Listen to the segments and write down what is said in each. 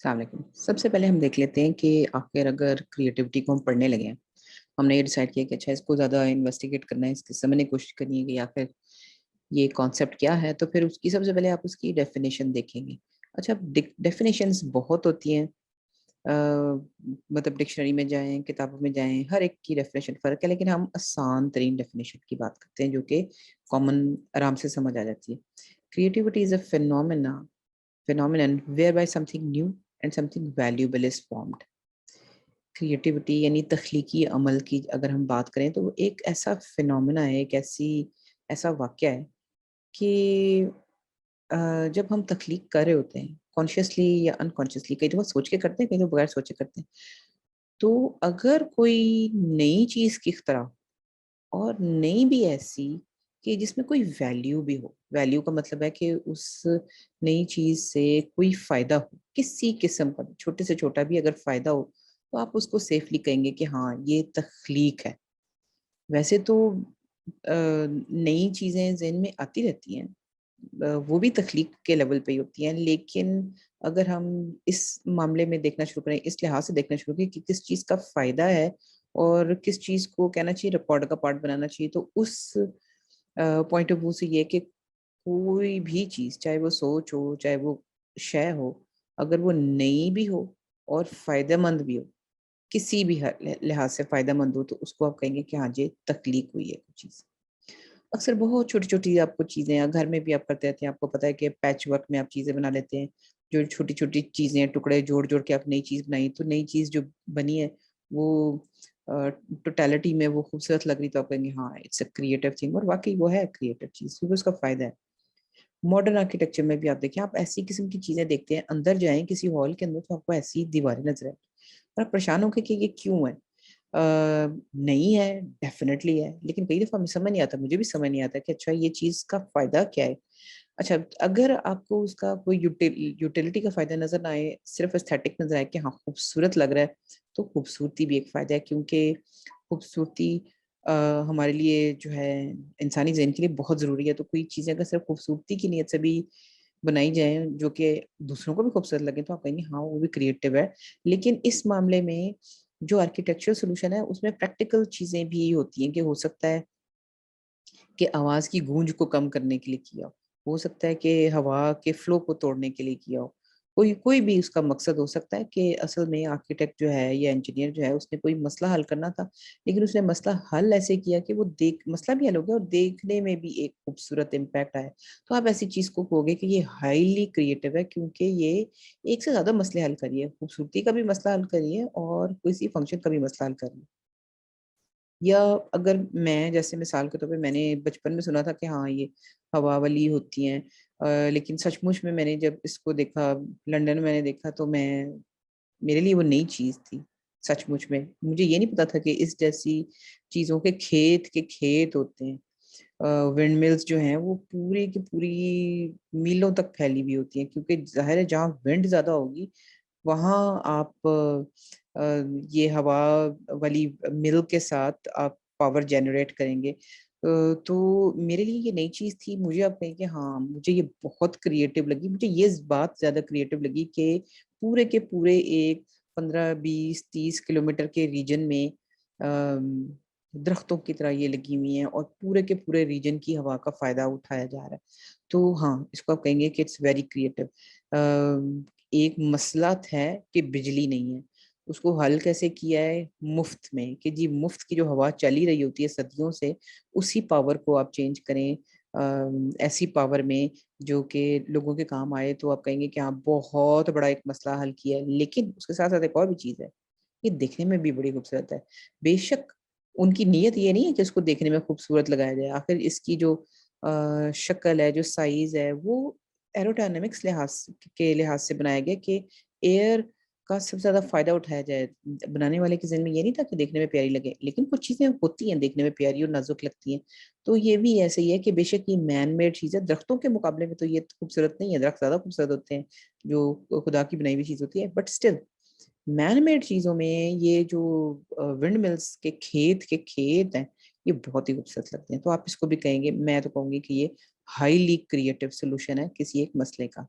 السلام علیکم۔ سب سے پہلے ہم دیکھ لیتے ہیں کہ آخر اگر کریٹیوٹی کو ہم پڑھنے لگے ہیں، ہم نے یہ ڈیسائیڈ کیا کہ اچھا اس کو زیادہ انویسٹیگیٹ کرنا ہے، اس کی سمجھنے کی کوشش کرنی ہے کہ آخر یہ کانسیپٹ کیا ہے، تو پھر اس کی سب سے پہلے آپ اس کی ڈیفینیشن دیکھیں گے۔ اچھا ڈیفینیشنز بہت ہوتی ہیں، آ، مطلب ڈکشنری میں جائیں، کتابوں میں جائیں، ہر ایک کی ڈیفینیشن فرق ہے، لیکن ہم آسان ترین ڈیفینیشن کی بات کرتے ہیں جو کہ کامن آرام سے سمجھ آ جاتی ہے۔ Creativity is a phenomenon whereby something new and something valuable is formed. Creativity یعنی تخلیقی عمل کی اگر ہم بات کریں تو وہ ایک ایسا فنومینا ہے، ایک ایسا واقعہ ہے کہ جب ہم تخلیق کر رہے ہوتے ہیں کانشیسلی یا انکانشیسلی، کئی دفعہ سوچ کے کرتے ہیں، کئی دفعہ بغیر سوچے کرتے ہیں، تو اگر کوئی نئی چیز کی اختراع اور نئی بھی ایسی کہ جس میں کوئی ویلیو بھی ہو، ویلیو کا مطلب ہے کہ اس نئی چیز سے کوئی فائدہ ہو، کسی قسم کا بھی، چھوٹے سے چھوٹا بھی اگر فائدہ ہو تو آپ اس کو سیفلی کہیں گے کہ ہاں یہ تخلیق ہے۔ ویسے تو نئی چیزیں ذہن میں آتی رہتی ہیں، وہ بھی تخلیق کے لیول پہ ہی ہوتی ہیں، لیکن اگر ہم اس معاملے میں دیکھنا شروع کریں، اس لحاظ سے دیکھنا شروع کریں کہ کس چیز کا فائدہ ہے اور کس چیز کو کہنا چاہیے ریکارڈ کا پارٹ بنانا چاہیے، تو اس پوائنٹ آف ویو سے یہ کہ کوئی بھی چیز، چاہے وہ سوچ ہو، چاہے وہ شے ہو، اگر وہ نئی بھی ہو اور فائدہ مند بھی ہو، کسی بھی لحاظ سے فائدہ مند ہو، تو اس کو آپ کہیں گے کہ ہاں یہ تخلیق ہوئی ہے کوئی چیز۔ اکثر بہت چھوٹی چھوٹی آپ کو چیزیں گھر میں بھی آپ کرتے رہتے ہیں، آپ کو پتا ہے کہ پیچ ورک میں آپ چیزیں بنا لیتے ہیں، جو چھوٹی چھوٹی چیزیں ٹکڑے جوڑ جوڑ کے آپ نئی چیز بنائی، تو نئی چیز جو بنی ہے وہ ٹوٹیلٹی میں وہ خوبصورت لگ رہی، تو آپ کہیں گے ہاں اٹس اے کریٹو تھنگ، اور واقعی وہ ہے کریٹو چیز کیونکہ اس کا فائدہ ہے۔ ماڈرن آرکیٹیکچر میں بھی آپ دیکھیں، آپ ایسی قسم کی چیزیں دیکھتے ہیں، اندر جائیں کسی ہال کے اندر تو آپ کو ایسی دیواریں نظر آئیں اور آپ پریشان ہو کہ یہ کیوں ہے؟ نہیں ہے، ڈیفینیٹلی ہے، لیکن کئی دفعہ ہمیں سمجھ نہیں آتا، مجھے بھی سمجھ نہیں آتا کہ اچھا یہ چیز کا فائدہ کیا ہے۔ اچھا اگر آپ کو اس کا کوئی یوٹیلٹی کا فائدہ نظر نہ آئے، صرف استھیٹک نظر آئے کہ ہاں خوبصورت لگ رہا ہے، تو خوبصورتی بھی ایک فائدہ ہے، کیونکہ خوبصورتی ہمارے لیے جو ہے انسانی ذہن کے لیے بہت ضروری ہے، تو کوئی چیزیں اگر صرف خوبصورتی کی نیت سے بھی بنائی جائیں جو کہ دوسروں کو بھی خوبصورت لگے، تو آپ کہیں گے ہاں وہ بھی کریٹو ہے۔ لیکن اس معاملے میں جو آرکیٹیکچر سولوشن ہے اس میں پریکٹیکل چیزیں بھی ہوتی ہیں کہ ہو سکتا ہے کہ آواز کی گونج کو کم کرنے کے لیے کیا ہو سکتا ہے کہ ہوا کے فلو کو توڑنے کے لیے کیا ہو، کوئی بھی اس کا مقصد ہو سکتا ہے کہ اصل میں آرکیٹیکٹ جو ہے یا انجینئر جو ہے اس نے کوئی مسئلہ حل کرنا تھا، لیکن اس نے مسئلہ حل ایسے کیا کہ وہ مسئلہ بھی حل ہو گیا اور دیکھنے میں بھی ایک خوبصورت امپیکٹ آیا، تو آپ ایسی چیز کو کہو گے کہ یہ ہائیلی کریٹو ہے، کیونکہ یہ ایک سے زیادہ مسئلے حل کریے، خوبصورتی کا بھی مسئلہ حل کریے اور کسی فنکشن کا بھی مسئلہ حل کریے۔ یا اگر میں جیسے مثال کے طور پہ میں نے بچپن میں سنا تھا کہ ہاں یہ ہوا والی ہوتی ہیں، لیکن سچ مچ میں نے جب اس کو دیکھا، لنڈن میں نے دیکھا، تو میرے لیے وہ نئی چیز تھی۔ سچ مچ میں مجھے یہ نہیں پتا تھا کہ اس جیسی چیزوں کے کھیت ہوتے ہیں۔ ونڈ ملز جو ہیں وہ پوری کی پوری میلوں تک پھیلی ہوئی ہوتی ہیں، کیونکہ ظاہر ہے جہاں ونڈ زیادہ ہوگی وہاں آپ یہ ہوا والی مل کے ساتھ آپ پاور جنریٹ کریں گے۔ تو میرے لیے یہ نئی چیز تھی، مجھے اب کہیں کہ ہاں مجھے یہ بہت کریٹو لگی، مجھے یہ بات زیادہ کریٹو لگی کہ پورے کے پورے ایک 15 20 30 کلومیٹر کے ریجن میں درختوں کی طرح یہ لگی ہوئی ہیں اور پورے کے پورے ریجن کی ہوا کا فائدہ اٹھایا جا رہا ہے، تو ہاں اس کو آپ کہیں گے کہ اٹس ویری کریٹو۔ ایک مسئلہ ہے کہ بجلی نہیں ہے، اس کو حل کیسے کیا ہے؟ مفت میں، کہ جی مفت کی جو ہوا چلی رہی ہوتی ہے صدیوں سے، اسی پاور کو آپ چینج کریں ایسی پاور میں جو کہ لوگوں کے کام آئے، تو آپ کہیں گے کہ ہاں بہت بڑا ایک مسئلہ حل کیا ہے۔ لیکن اس کے ساتھ ساتھ ایک اور بھی چیز ہے، یہ دیکھنے میں بھی بڑی خوبصورت ہے۔ بے شک ان کی نیت یہ نہیں ہے کہ اس کو دیکھنے میں خوبصورت لگایا جائے، آخر اس کی جو شکل ہے، جو سائز ہے، وہ ایروڈائنامکس کے لحاظ سے بنایا گیا کہ ایئر کا سب سے زیادہ فائدہ اٹھایا جائے۔ بنانے والے کے ذہن میں یہ نہیں تھا کہ دیکھنے میں پیاری لگے، لیکن کچھ چیزیں ہوتی ہیں دیکھنے میں پیاری اور نازک لگتی ہیں، تو یہ بھی ایسے ہی ہے کہ بے شک یہ مین میڈ چیز ہے، درختوں کے مقابلے میں تو یہ خوبصورت نہیں ہے، درخت زیادہ خوبصورت ہوتے ہیں جو خدا کی بنائی ہوئی چیز ہوتی ہے، بٹ اسٹل مین میڈ چیزوں میں یہ جو ونڈ ملز کے کھیت ہیں یہ بہت ہی خوبصورت لگتے ہیں، تو آپ اس کو بھی کہیں گے، میں تو کہوں گی کہ یہ ہائیلی کریٹو سولوشن ہے کسی ایک مسئلے کا۔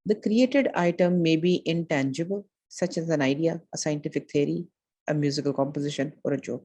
The created item may be intangible, such as an idea, a scientific theory, a musical composition or a joke.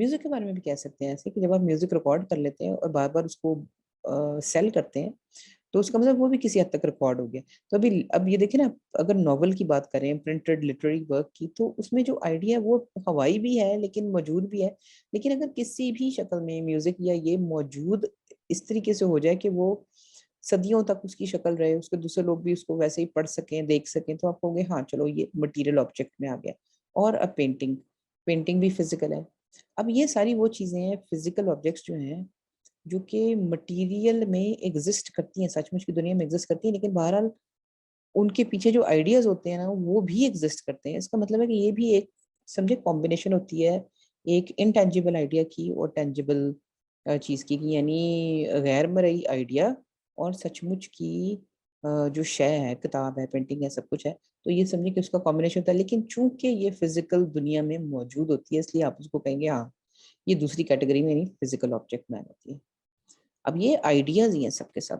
Music کے بارے میں بھی کہہ سکتے ہیں ایسے کہ جب آپ میوزک ریکارڈ کر لیتے ہیں اور بار بار اس کو سیل کرتے ہیں تو اس کا مطلب وہ بھی کسی حد تک ریکارڈ ہو گیا. تو اب یہ دیکھیں نا, اگر ناول کی بات کریں, پرنٹڈ لٹریری ورک کی, تو اس میں جو آئیڈیا ہے وہ ہوائی بھی ہے لیکن موجود بھی ہے. لیکن اگر کسی بھی شکل میں میوزک یا یہ موجود اس طریقے سے ہو جائے کہ وہ صدیوں تک اس کی شکل رہے, اس کے دوسرے لوگ بھی اس کو ویسے ہی پڑھ سکیں, دیکھ سکیں, تو آپ کہو گے ہاں چلو یہ مٹیریل آبجیکٹ میں آ گیا. اور اب پینٹنگ بھی فزیکل ہے. اب یہ ساری وہ چیزیں ہیں, فزیکل آبجیکٹس جو ہیں, جو کہ مٹیریل میں ایگزسٹ کرتی ہیں, سچ مچ کی دنیا میں ایگزسٹ کرتی ہیں, لیکن بہرحال ان کے پیچھے جو آئیڈیاز ہوتے ہیں نا وہ بھی ایگزسٹ کرتے ہیں. اس کا مطلب ہے کہ یہ بھی ایک سمجھے کمبینیشن ہوتی ہے ایک انٹینجیبل آئیڈیا کی اور ٹینجیبل چیز کی, یعنی غیر مرئی آئیڈیا اور سچ مچ کی جو شے ہے, کتاب ہے, پینٹنگ ہے, سب کچھ ہے, تو یہ سمجھے کہ اس کا کمبینیشن ہوتا ہے. لیکن چونکہ یہ فزیکل دنیا میں موجود ہوتی ہے اس لیے آپ اس کو کہیں گے ہاں یہ دوسری کیٹیگری میں, نہیں فزیکل آبجیکٹ میں آتی ہے. اب یہ آئیڈیاز ہی ہیں سب کے سب,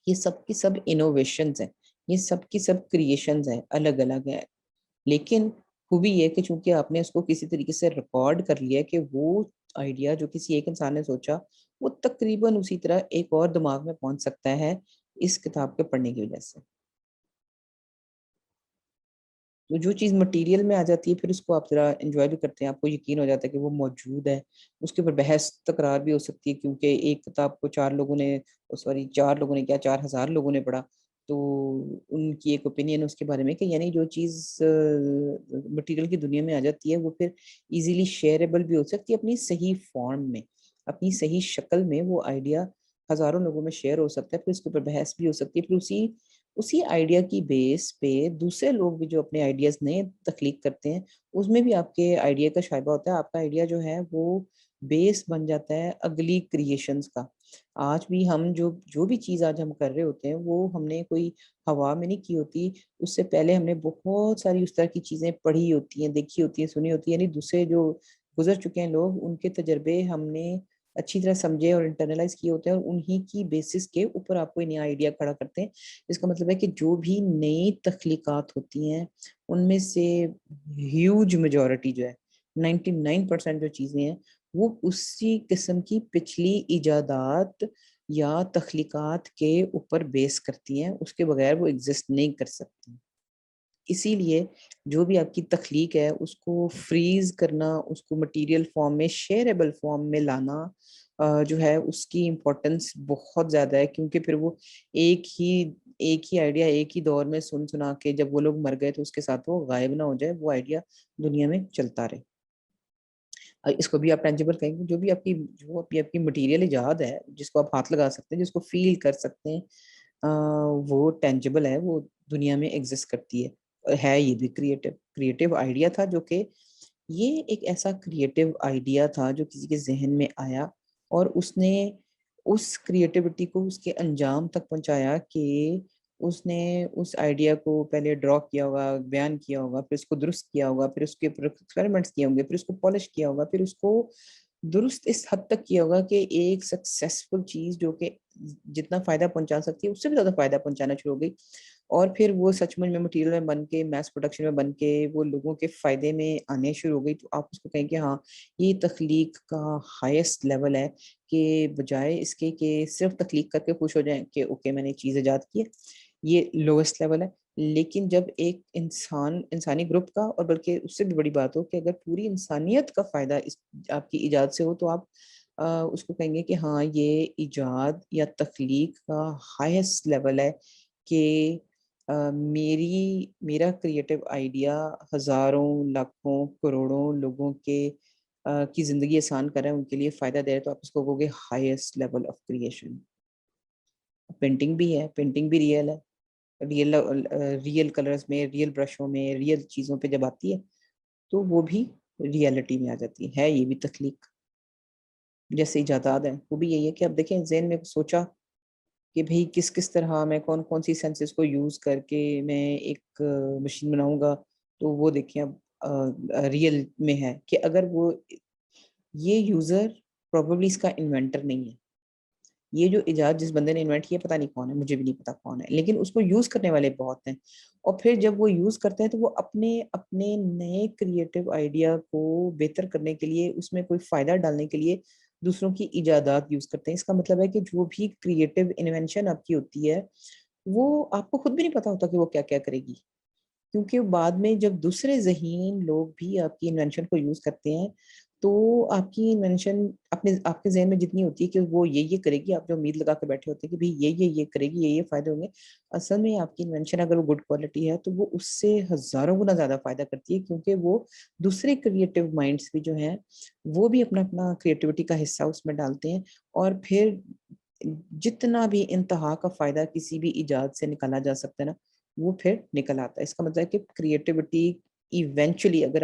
یہ سب کی سب انوویشنز ہیں, یہ سب کی سب کریشنز ہیں, الگ الگ ہیں. لیکن خوبی یہ کہ چونکہ آپ نے اس کو کسی طریقے سے ریکارڈ کر لیا کہ وہ آئیڈیا جو کسی ایک انسان نے سوچا وہ تقریباً اسی طرح ایک اور دماغ میں پہنچ سکتا ہے اس کتاب کے پڑھنے کی وجہ سے. تو جو چیز مٹیریل میں آ جاتی ہے پھر اس کو آپ ذرا انجوائے بھی کرتے ہیں, آپ کو یقین ہو جاتا ہے کہ وہ موجود ہے. اس کے اوپر بحث تکرار بھی ہو سکتی ہے کیونکہ ایک کتاب کو 4 لوگوں نے, چار لوگوں نے کیا 4000 لوگوں نے پڑھا, تو ان کی ایک اوپینین اس کے بارے میں کہ یعنی جو چیز مٹیریل کی دنیا میں آ جاتی ہے وہ پھر ایزیلی شیئربل بھی ہو سکتی ہے اپنی صحیح فارم میں, اپنی صحیح شکل میں. وہ آئیڈیا ہزاروں لوگوں میں شیئر ہو سکتا ہے, پھر اس کے اوپر بحث بھی ہو سکتی ہے, پھر اسی آئیڈیا کی بیس پہ دوسرے لوگ بھی جو اپنے آئیڈیاز نئے تخلیق کرتے ہیں اس میں بھی آپ کے آئیڈیا کا شائبہ ہوتا ہے. آپ کا آئیڈیا جو ہے وہ بیس بن جاتا ہے اگلی کریشنز کا. آج بھی ہم جو بھی چیز آج ہم کر رہے ہوتے ہیں وہ ہم نے کوئی ہوا میں نہیں کی ہوتی, اس سے پہلے ہم نے بہت ساری اس طرح کی چیزیں پڑھی ہوتی ہیں, دیکھی ہوتی ہیں, سنی ہوتی ہیں, یعنی دوسرے جو گزر چکے ہیں لوگ ان کے تجربے ہم نے اچھی طرح سمجھے اور انٹرنلائز کیے ہوتے ہیں, اور انہی کی بیسس کے اوپر آپ کوئی نیا آئیڈیا کھڑا کرتے ہیں. اس کا مطلب ہے کہ جو بھی نئی تخلیقات ہوتی ہیں ان میں سے ہیوج میجورٹی جو ہے 99% جو چیزیں ہیں وہ اسی قسم کی پچھلی ایجادات یا تخلیقات کے اوپر بیس کرتی ہیں, اس کے بغیر وہ ایگزسٹ نہیں کر سکتی. اسی لیے جو بھی آپ کی تخلیق ہے اس کو فریز کرنا, اس کو مٹیریل فارم میں شیئربل فارم میں لانا جو ہے اس کی امپورٹنس بہت زیادہ ہے, کیونکہ پھر وہ ایک ہی آئیڈیا ایک ہی دور میں سنا کے جب وہ لوگ مر گئے تو اس کے ساتھ وہ غائب نہ ہو جائے, وہ آئیڈیا دنیا میں چلتا رہے. اس کو بھی آپ ٹینجیبل کہیں گے, جو آپ کی مٹیریل ایجاد ہے جس کو آپ ہاتھ لگا سکتے ہیں, جس کو فیل کر سکتے ہیں, وہ ٹینجیبل ہے, وہ دنیا میں ایگزسٹ کرتی ہے. یہ بھی کریٹو آئیڈیا تھا, جو کہ یہ ایک ایسا کریٹو آئیڈیا تھا جو کسی کے ذہن میں آیا اور اس نے اس کریٹیوٹی کو اس کے انجام تک پہنچایا کہ اس نے اس آئیڈیا کو پہلے ڈرا کیا ہوگا, بیان کیا ہوگا, پھر اس کو درست کیا ہوگا, پھر اس کے اوپر ایکسپیریمنٹس کیے ہوں گے, پھر اس کو پالش کیا ہوگا, پھر اس کو درست اس حد تک کیا ہوگا کہ ایک سکسیسفل چیز جو کہ جتنا فائدہ پہنچا سکتی ہے اس سے بھی زیادہ فائدہ پہنچانا شروع ہو گئی, اور پھر وہ سچ مچ میں مٹیریل میں بن کے میس پروڈکشن میں بن کے وہ لوگوں کے فائدے میں آنے شروع ہو گئی. تو آپ اس کو کہیں کہ ہاں یہ تخلیق کا ہائیسٹ لیول ہے, کہ بجائے اس کے کہ صرف تخلیق کر کے خوش ہو جائیں کہ اوکے میں نے چیز ایجاد کی ہے, یہ لوئسٹ لیول ہے. لیکن جب ایک انسانی گروپ کا, اور بلکہ اس سے بھی بڑی بات ہو کہ اگر پوری انسانیت کا فائدہ اس آپ کی ایجاد سے ہو, تو آپ اس کو کہیں گے کہ ہاں یہ ایجاد یا تخلیق کا ہائیسٹ لیول ہے, کہ میرا کریٹو آئیڈیا ہزاروں لاکھوں کروڑوں لوگوں کی زندگی آسان کر رہا ہے, ان کے لیے فائدہ دے رہا ہے, تو آپ اس کو کہو گے highest level of creation. Painting بھی ہے, پینٹنگ بھی ریئل ہے, ریئل کلرز میں, ریئل برشوں میں, ریئل چیزوں پہ جب آتی ہے تو وہ بھی ریئلٹی میں آ جاتی ہے. یہ بھی تخلیق جیسے ایجادات ہے, وہ بھی یہی ہے کہ اب دیکھیں ذہن میں سوچا کہ بھئی کس طرح میں کون سی سینسز کو یوز کر کے میں ایک مشین بناؤں گا, تو وہ دیکھیں اب ریئل میں ہے کہ اگر وہ یہ یوزر پروبیبلی اس کا انوینٹر نہیں ہے, یہ جو ایجاد جس بندے نے انوینٹ کیا پتہ نہیں کون ہے، مجھے بھی نہیں پتا کون ہے، لیکن اس کو یوز کرنے والے بہت ہیں، اور پھر جب وہ یوز کرتے ہیں تو وہ اپنے اپنے نئے کریٹو آئیڈیا کو بہتر کرنے کے لیے، اس میں کوئی فائدہ ڈالنے کے لیے دوسروں کی ایجادات یوز کرتے ہیں۔ اس کا مطلب ہے کہ جو بھی کریٹو انوینشن آپ کی ہوتی ہے وہ آپ کو خود بھی نہیں پتا ہوتا کہ وہ کیا کیا کرے گی، کیونکہ بعد میں جب دوسرے ذہین لوگ بھی آپ کی انوینشن کو یوز کرتے ہیں تو آپ کی انوینشن آپ کے ذہن میں جتنی ہوتی ہے کہ وہ یہ کرے گی، آپ جو امید لگا کے بیٹھے ہوتے ہیں کہ بھئی یہ کرے گی، یہ فائدے ہوں گے، اصل میں آپ کی انوینشن اگر وہ گڈ کوالٹی ہے تو وہ اس سے ہزاروں گنا زیادہ فائدہ کرتی ہے، کیونکہ وہ دوسرے کریٹو مائنڈس بھی جو ہیں وہ بھی اپنا اپنا کریٹیوٹی کا حصہ اس میں ڈالتے ہیں، اور پھر جتنا بھی انتہا کا فائدہ کسی بھی ایجاد سے نکالا جا سکتا ہے نا وہ پھر نکل آتا ہے۔ اس کا مطلب ہے کہ کریٹیوٹی ایونچولی اگر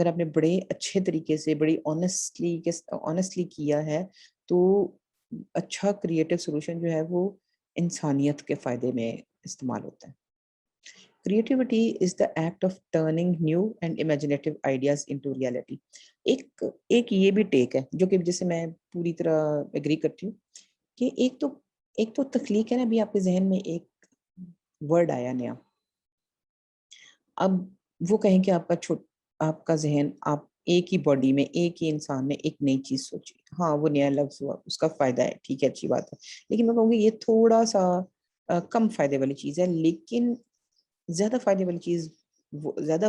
آپ نے بڑے اچھے طریقے سے بڑی آنیسٹلی کیا ہے تو اچھا کریٹو سولوشن جو ہے وہ انسانیت کے فائدے میں استعمال ہوتا ہے۔ Creativity is the act of turning new and imaginative ideas into reality۔ ایک یہ بھی ٹیک ہے جو کہ جسے میں پوری طرح ایگری کرتی ہوں کہ ایک تو تخلیق ہے نا، ابھی آپ کے ذہن میں ایک ورڈ آیا نیا، اب وہ کہیں کہ آپ کا ذہن، آپ ایک ہی باڈی میں ایک ہی انسان میں ایک نئی چیز سوچی، ہاں وہ نیا لفظ ہوا، اس کا فائدہ ہے، ٹھیک ہے، اچھی بات ہے، لیکن میں کہوں گی یہ تھوڑا سا کم فائدے والی چیز ہے، لیکن زیادہ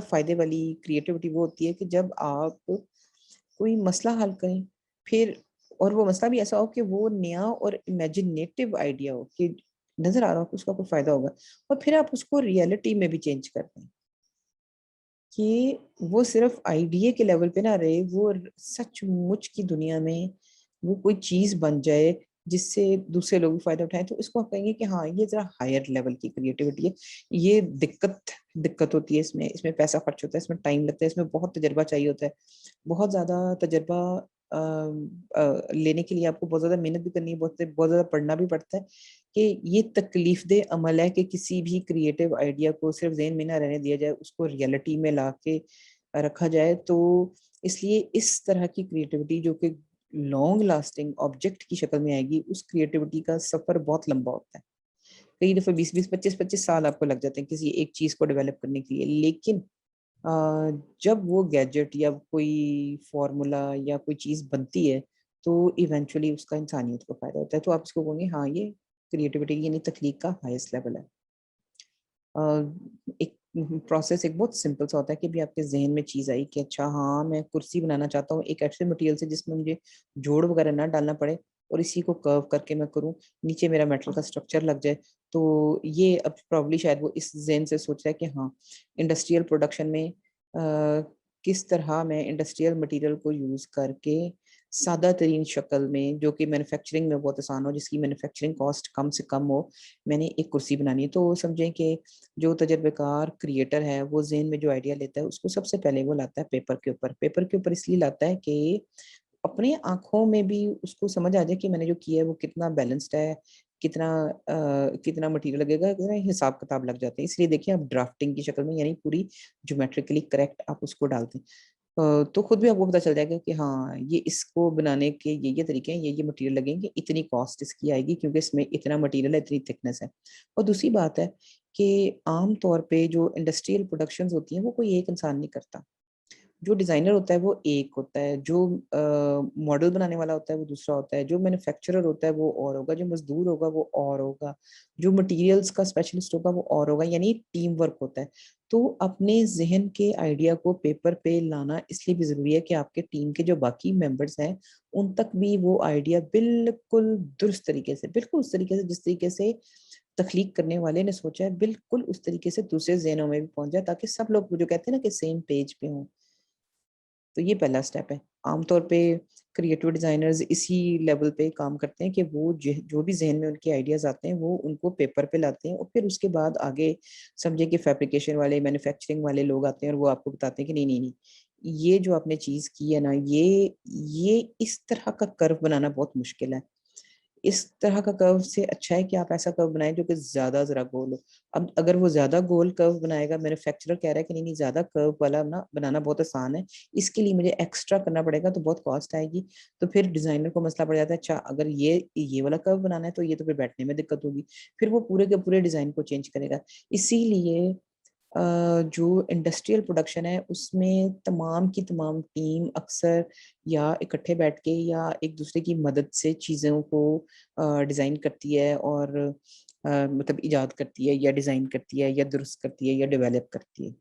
فائدے والی کریٹیوٹی وہ ہوتی ہے کہ جب آپ کوئی مسئلہ حل کریں پھر، اور وہ مسئلہ بھی ایسا ہو کہ وہ نیا اور امیجنیٹو آئیڈیا ہو کہ نظر آ رہا ہو کہ اس کا کوئی فائدہ ہوگا، اور پھر آپ اس کو ریئلٹی میں بھی چینج کر دیں کہ وہ صرف آئیڈیا کے لیول پہ نہ رہے، وہ سچ مچ کی دنیا میں وہ کوئی چیز بن جائے جس سے دوسرے لوگ بھی فائدہ اٹھائیں، تو اس کو آپ کہیں گے کہ ہاں یہ ذرا ہائر لیول کی کریٹیوٹی ہے۔ یہ دقت ہوتی ہے، اس میں پیسہ خرچ ہوتا ہے، اس میں ٹائم لگتا ہے، اس میں بہت تجربہ چاہیے ہوتا ہے، بہت زیادہ تجربہ لینے کے لیے آپ کو بہت زیادہ محنت بھی کرنی ہے، بہت زیادہ پڑھنا بھی پڑتا ہے کہ یہ تکلیف دہ عمل ہے کہ کسی بھی کریٹو آئیڈیا کو صرف ذہن میں نہ رہنے دیا جائے، اس کو ریئلٹی میں لا کے رکھا جائے۔ تو اس لیے اس طرح کی کریٹیوٹی جو کہ لانگ لاسٹنگ آبجیکٹ کی شکل میں آئے گی، اس کریٹیوٹی کا سفر بہت لمبا ہوتا ہے، کئی دفعہ 20 سال آپ کو لگ جاتے ہیں کسی ایک چیز کو ڈیولپ کرنے کے لیے، لیکن جب وہ گیجٹ یا کوئی فارمولا یا کوئی چیز بنتی ہے تو ایونچولی اس کا انسانیت کو فائدہ ہوتا ہے، تو آپ اس کو کہیں گے ہاں یہ کریٹیوٹی یعنی تخلیق کا ہائیسٹ لیول ہے۔ ایک پروسیس ایک بہت سمپل سا ہوتا ہے کہ بھی آپ کے ذہن میں چیز آئی کہ اچھا ہاں میں کرسی بنانا چاہتا ہوں ایک ایسے مٹیریل سے جس میں مجھے جوڑ وغیرہ نہ ڈالنا پڑے، اور اسی کو کرو کر کے میں کروں، نیچے میرا میٹل کا اسٹرکچر لگ جائے، تو یہ اب پرابلی شاید وہ اس ذہن سے سوچ رہا ہے کہ ہاں انڈسٹریل پروڈکشن میں کس طرح میں انڈسٹریل مٹیریل کو یوز کر کے سادہ ترین شکل میں جو کہ مینوفیکچرنگ میں بہت آسان ہو، جس کی مینوفیکچرنگ کاسٹ کم سے کم ہو، میں نے ایک کرسی بنانی ہے۔ تو سمجھیں کہ جو تجربہ کار کریٹر ہے وہ ذہن میں جو آئیڈیا لیتا ہے اس کو سب سے پہلے وہ لاتا ہے پیپر کے اوپر اس لیے لاتا ہے کہ اپنے آنکھوں میں بھی اس کو سمجھ آ جائے کہ میں نے جو کیا ہے وہ کتنا بیلنسڈ ہے، کتنا مٹیریل لگے گا، کتنا حساب کتاب لگ جاتے ہیں۔ اس لیے دیکھیں آپ ڈرافٹنگ کی شکل میں یعنی پوری جیومیٹریکلی کریکٹ آپ اس کو ڈالتے ہیں، تو خود بھی آپ کو پتہ چل جائے گا کہ ہاں یہ اس کو بنانے کے یہ طریقے ہیں، یہ مٹیریل لگیں گے، اتنی کاسٹ اس کی آئے گی کیونکہ اس میں اتنا مٹیریل ہے، اتنی تھکنس ہے۔ اور دوسری بات ہے کہ عام طور پہ جو انڈسٹریل پروڈکشنز ہوتی ہیں وہ کوئی ایک انسان نہیں کرتا، جو ڈیزائنر ہوتا ہے وہ ایک ہوتا ہے، جو ماڈل بنانے والا ہوتا ہے وہ دوسرا ہوتا ہے، جو مینوفیکچرر ہوتا ہے وہ اور ہوگا، جو مزدور ہوگا وہ اور ہوگا، جو مٹیریلز کا اسپیشلسٹ ہوگا وہ اور ہوگا، یعنی ٹیم ورک ہوتا ہے۔ تو اپنے ذہن کے آئیڈیا کو پیپر پہ لانا اس لیے بھی ضروری ہے کہ آپ کے ٹیم کے جو باقی ممبرز ہیں ان تک بھی وہ آئیڈیا بالکل درست طریقے سے، بالکل اس طریقے سے جس طریقے سے تخلیق کرنے والے نے سوچا ہے، بالکل اس طریقے سے دوسرے ذہنوں میں بھی پہنچ جائے، تاکہ سب لوگ جو کہتے ہیں نا کہ سیم پیج پہ ہوں۔ تو یہ پہلا سٹیپ ہے۔ عام طور پہ کریٹو ڈیزائنرز اسی لیول پہ کام کرتے ہیں کہ وہ جو بھی ذہن میں ان کے آئیڈیاز آتے ہیں وہ ان کو پیپر پہ لاتے ہیں، اور پھر اس کے بعد آگے سمجھے کہ فیبریکیشن والے مینوفیکچرنگ والے لوگ آتے ہیں اور وہ آپ کو بتاتے ہیں کہ نہیں یہ جو آپ نے چیز کی ہے نا، یہ اس طرح کا کرو بنانا بہت مشکل ہے، اس طرح کا کرو سے اچھا ہے کہ آپ ایسا کرو بنائیں جو کہ زیادہ ذرا گول ہو. اب اگر وہ زیادہ گول کرو بنائے گا, مینوفیکچرر کہہ رہا ہے کہ نہیں زیادہ کرو والا بنانا بہت آسان ہے, اس کے لیے مجھے ایکسٹرا کرنا پڑے گا تو بہت کاسٹ آئے گی. تو پھر ڈیزائنر کو مسئلہ پڑ جاتا ہے, اچھا اگر یہ والا کرو بنانا ہے تو یہ تو پھر بیٹھنے میں دقت ہوگی, پھر وہ پورے کے پورے ڈیزائن کو چینج کرے گا. اسی لیے جو انڈسٹریل پروڈکشن ہے اس میں تمام کی تمام ٹیم اکثر یا اکٹھے بیٹھ کے یا ایک دوسرے کی مدد سے چیزوں کو ڈیزائن کرتی ہے اور مطلب ایجاد کرتی ہے یا ڈیزائن کرتی ہے یا درست کرتی ہے یا ڈیولپ کرتی ہے.